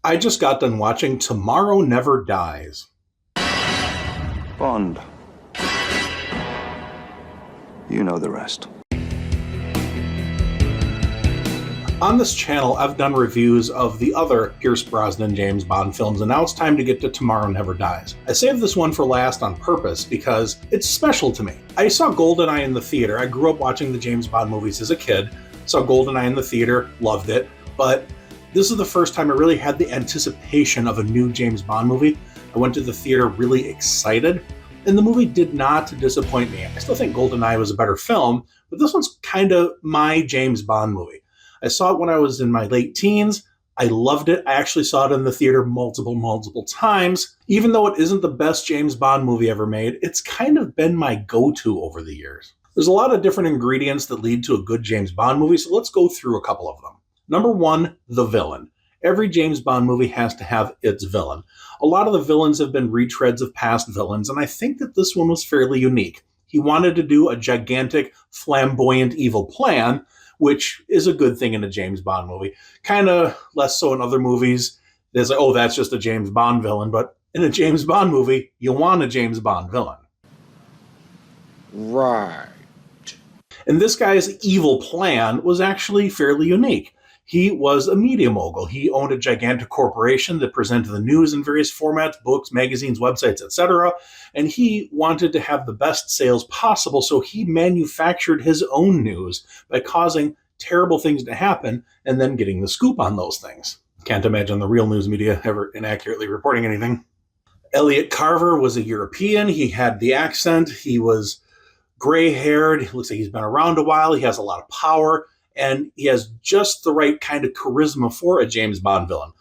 I just got done watching Tomorrow Never Dies. Bond. You know the rest. On this channel, I've done reviews of the other Pierce Brosnan James Bond films, and now it's time to get to Tomorrow Never Dies. I saved this one for last on purpose because it's special to me. I saw GoldenEye in the theater. I grew up watching the James Bond movies as a kid. Saw GoldenEye in the theater, loved it, but this is the first time I really had the anticipation of a new James Bond movie. I went to the theater really excited, and the movie did not disappoint me. I still think GoldenEye was a better film, but this one's kind of my James Bond movie. I saw it when I was in my late teens. I loved it. I actually saw it in the theater multiple times. Even though it isn't the best James Bond movie ever made, it's kind of been my go-to over the years. There's a lot of different ingredients that lead to a good James Bond movie, so let's go through a couple of them. Number one, the villain. Every James Bond movie has to have its villain. A lot of the villains have been retreads of past villains, and I think that this one was fairly unique. He wanted to do a gigantic, flamboyant, evil plan, which is a good thing in a James Bond movie. Kind of less so in other movies. There's like, oh, that's just a James Bond villain. But in a James Bond movie, you want a James Bond villain. Right. And this guy's evil plan was actually fairly unique. He was a media mogul. He owned a gigantic corporation that presented the news in various formats, books, magazines, websites, etc. And he wanted to have the best sales possible, so he manufactured his own news by causing terrible things to happen and then getting the scoop on those things. Can't imagine the real news media ever inaccurately reporting anything. Elliot Carver was a European. He had the accent. He was gray-haired. He looks like he's been around a while. He has a lot of power. And he has just the right kind of charisma for a James Bond villain.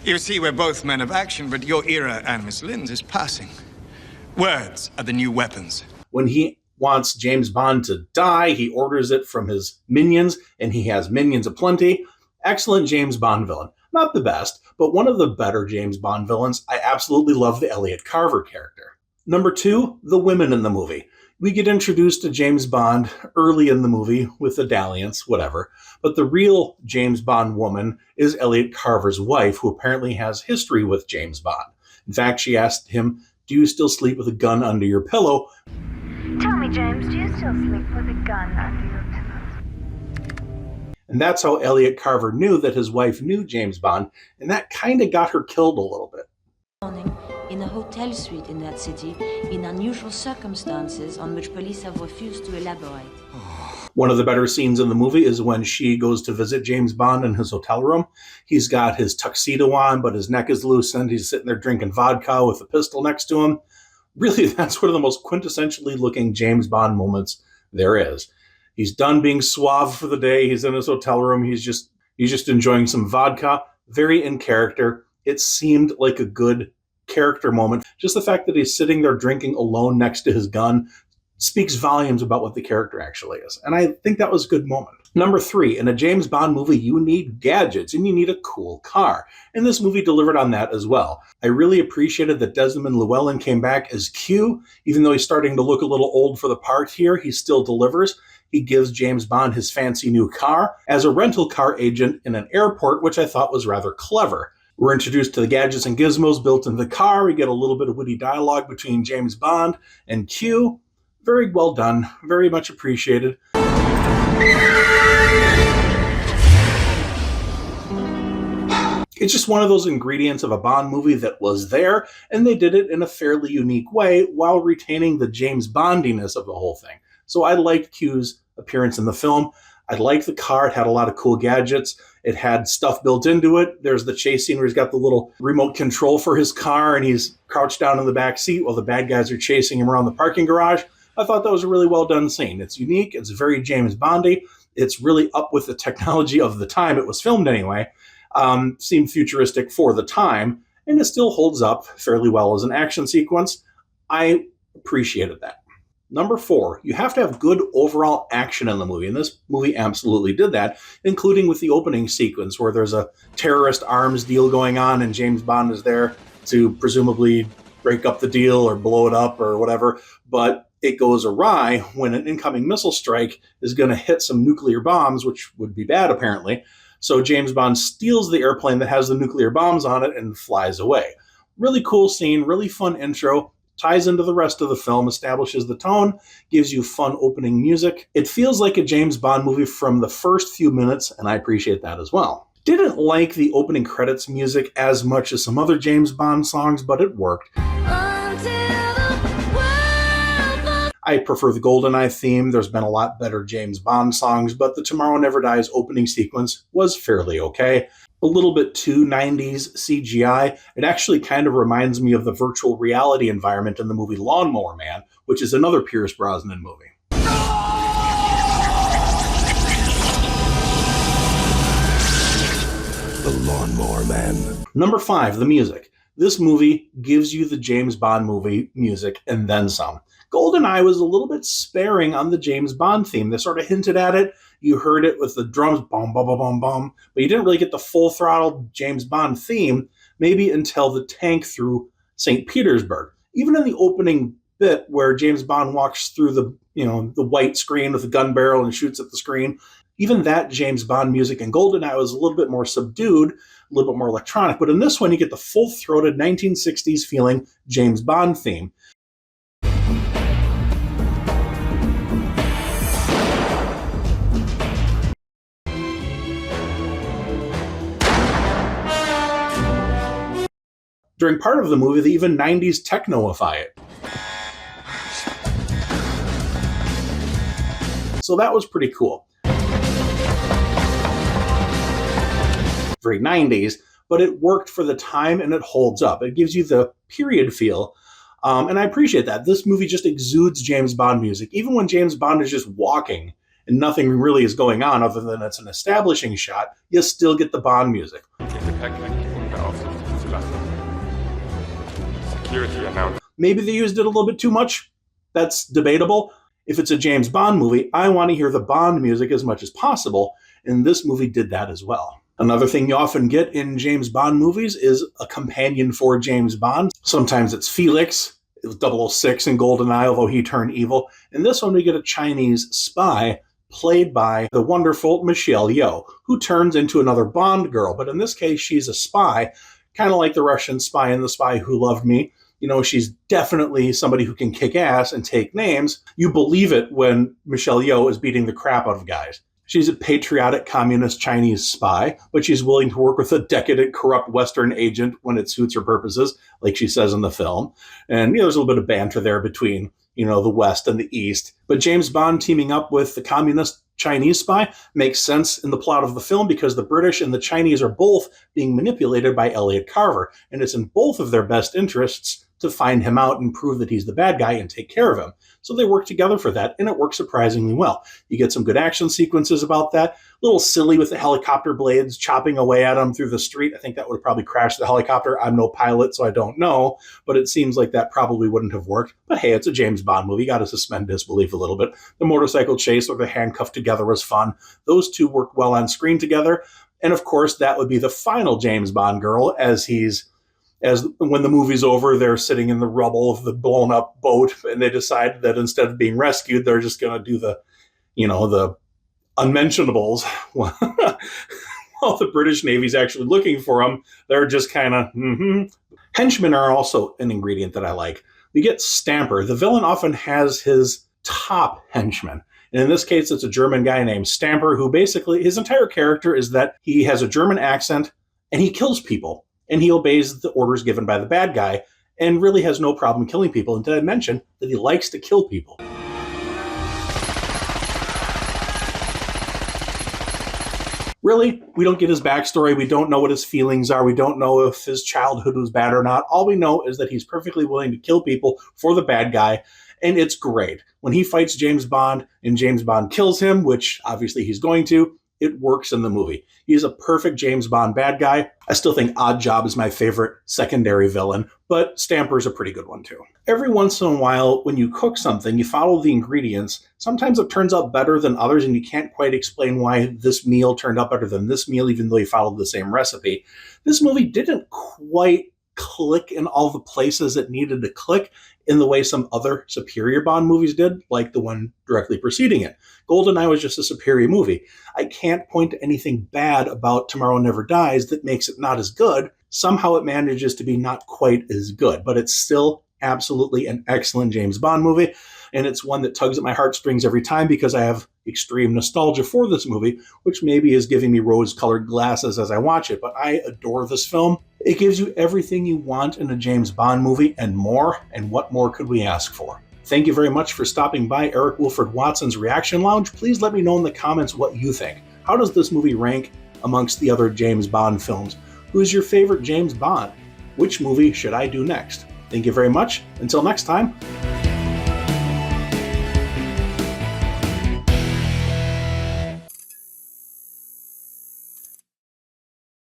You see, we're both men of action, but your era and Miss Lynn's is passing. Words are the new weapons. When he wants James Bond to die, he orders it from his minions, and he has minions aplenty. Excellent James Bond villain. Not the best, but one of the better James Bond villains. I absolutely love the Elliot Carver character. Number two, the women in the movie. We get introduced to James Bond early in the movie with the dalliance, whatever. But the real James Bond woman is Elliot Carver's wife, who apparently has history with James Bond. In fact, she asked him, "Do you still sleep with a gun under your pillow?" Tell me, James, do you still sleep with a gun under your pillow? And that's how Elliot Carver knew that his wife knew James Bond, and that kind of got her killed a little bit. In a hotel suite in that city, in unusual circumstances on which police have refused to elaborate. One of the better scenes in the movie is when she goes to visit James Bond in his hotel room. He's got his tuxedo on, but his neck is loosened. He's sitting there drinking vodka with a pistol next to him. Really, that's one of the most quintessentially looking James Bond moments there is. He's done being suave for the day. He's in his hotel room. He's just enjoying some vodka. Very in character. It seemed like a good character moment. Just the fact that he's sitting there drinking alone next to his gun speaks volumes about what the character actually is. And I think that was a good moment. Number three, in a James Bond movie, you need gadgets and you need a cool car. And this movie delivered on that as well. I really appreciated that Desmond Llewellyn came back as Q. Even though he's starting to look a little old for the part here, he still delivers. He gives James Bond his fancy new car as a rental car agent in an airport, which I thought was rather clever. We're introduced to the gadgets and gizmos built in the car. We get a little bit of witty dialogue between James Bond and Q. Very well done. Very much appreciated. It's just one of those ingredients of a Bond movie that was there, and they did it in a fairly unique way while retaining the James Bondiness of the whole thing. So I liked Q's appearance in the film. I liked the car. It had a lot of cool gadgets. It had stuff built into it. There's the chase scene where he's got the little remote control for his car and he's crouched down in the back seat while the bad guys are chasing him around the parking garage. I thought that was a really well done scene. It's unique. It's very James Bondy. It's really up with the technology of the time it was filmed anyway. Seemed futuristic for the time, and it still holds up fairly well as an action sequence. I appreciated that. Number four, you have to have good overall action in the movie, and this movie absolutely did that, including with the opening sequence where there's a terrorist arms deal going on and James Bond is there to presumably break up the deal or blow it up or whatever, but it goes awry when an incoming missile strike is going to hit some nuclear bombs, which would be bad apparently. So James Bond steals the airplane that has the nuclear bombs on it and flies away. Really cool scene, really fun intro, ties into the rest of the film, establishes the tone, gives you fun opening music. It feels like a James Bond movie from the first few minutes, and I appreciate that as well. Didn't like the opening credits music as much as some other James Bond songs, but it worked. I prefer the GoldenEye theme. There's been a lot better James Bond songs, but the Tomorrow Never Dies opening sequence was fairly okay. A little bit too 90s CGI. It actually kind of reminds me of the virtual reality environment in the movie Lawnmower Man, which is another Pierce Brosnan movie. The Lawnmower Man. Number 5, the music. This movie gives you the James Bond movie music and then some. GoldenEye was a little bit sparing on the James Bond theme. They sort of hinted at it. You heard it with the drums, bum, bum, bum, bum, bum, but you didn't really get the full throttle James Bond theme, maybe until the tank through St. Petersburg. Even in the opening bit where James Bond walks through the white screen with the gun barrel and shoots at the screen, even that James Bond music in GoldenEye was a little bit more subdued, a little bit more electronic. But in this one, you get the full-throated 1960s feeling James Bond theme. During part of the movie, they even 90s technoify it. So that was pretty cool. Very 90s, but it worked for the time and it holds up. It gives you the period feel, and I appreciate that. This movie just exudes James Bond music. Even when James Bond is just walking and nothing really is going on other than it's an establishing shot, you still get the Bond music. Maybe they used it a little bit too much. That's debatable. If it's a James Bond movie, I want to hear the Bond music as much as possible, and this movie did that as well. Another thing you often get in James Bond movies is a companion for James Bond. Sometimes it's Felix. It was 006 in GoldenEye, although he turned evil. In this one, we get a Chinese spy played by the wonderful Michelle Yeoh, who turns into another Bond girl. But in this case, she's a spy, kind of like the Russian spy in The Spy Who Loved Me. You know, she's definitely somebody who can kick ass and take names. You believe it when Michelle Yeoh is beating the crap out of guys. She's a patriotic communist Chinese spy, but she's willing to work with a decadent, corrupt Western agent when it suits her purposes, like she says in the film. And, there's a little bit of banter there between, the West and the East. But James Bond teaming up with the communist Chinese spy makes sense in the plot of the film because the British and the Chinese are both being manipulated by Elliot Carver, and it's in both of their best interests to find him out and prove that he's the bad guy and take care of him. So they work together for that, and it works surprisingly well. You get some good action sequences about that. A little silly with the helicopter blades chopping away at him through the street. I think that would have probably crashed the helicopter. I'm no pilot, so I don't know, but it seems like that probably wouldn't have worked. But hey, it's a James Bond movie. You got to suspend disbelief a little bit. The motorcycle chase or the handcuffed together was fun. Those two work well on screen together. And of course, that would be the final James Bond girl as when the movie's over, they're sitting in the rubble of the blown up boat and they decide that instead of being rescued, they're just going to do the unmentionables. While the British Navy's actually looking for them, they're just kind of, Henchmen are also an ingredient that I like. We get Stamper. The villain often has his top henchman. And in this case, it's a German guy named Stamper, who basically, his entire character is that he has a German accent and he kills people. And he obeys the orders given by the bad guy and really has no problem killing people. And did I mention that he likes to kill people? Really, we don't get his backstory. We don't know what his feelings are. We don't know if his childhood was bad or not. All we know is that he's perfectly willing to kill people for the bad guy. And it's great. When he fights James Bond and James Bond kills him, which obviously he's going to, it works in the movie. He's a perfect James Bond bad guy. I still think Odd Job is my favorite secondary villain, but Stamper's a pretty good one too. Every once in a while, when you cook something, you follow the ingredients. Sometimes it turns out better than others, and you can't quite explain why this meal turned out better than this meal, even though you followed the same recipe. This movie didn't quite click in all the places it needed to click in the way some other superior Bond movies did, like the one directly preceding it. GoldenEye was just a superior movie. I can't point to anything bad about Tomorrow Never Dies that makes it not as good. Somehow it manages to be not quite as good, but it's still absolutely an excellent James Bond movie, and it's one that tugs at my heartstrings every time because I have extreme nostalgia for this movie, which maybe is giving me rose-colored glasses as I watch it, but I adore this film. It gives you everything you want in a James Bond movie and more, and what more could we ask for? Thank you very much for stopping by Eric Wilfred Watson's Reaction Lounge. Please let me know in the comments what you think. How does this movie rank amongst the other James Bond films? Who's your favorite James Bond? Which movie should I do next? Thank you very much. Until next time.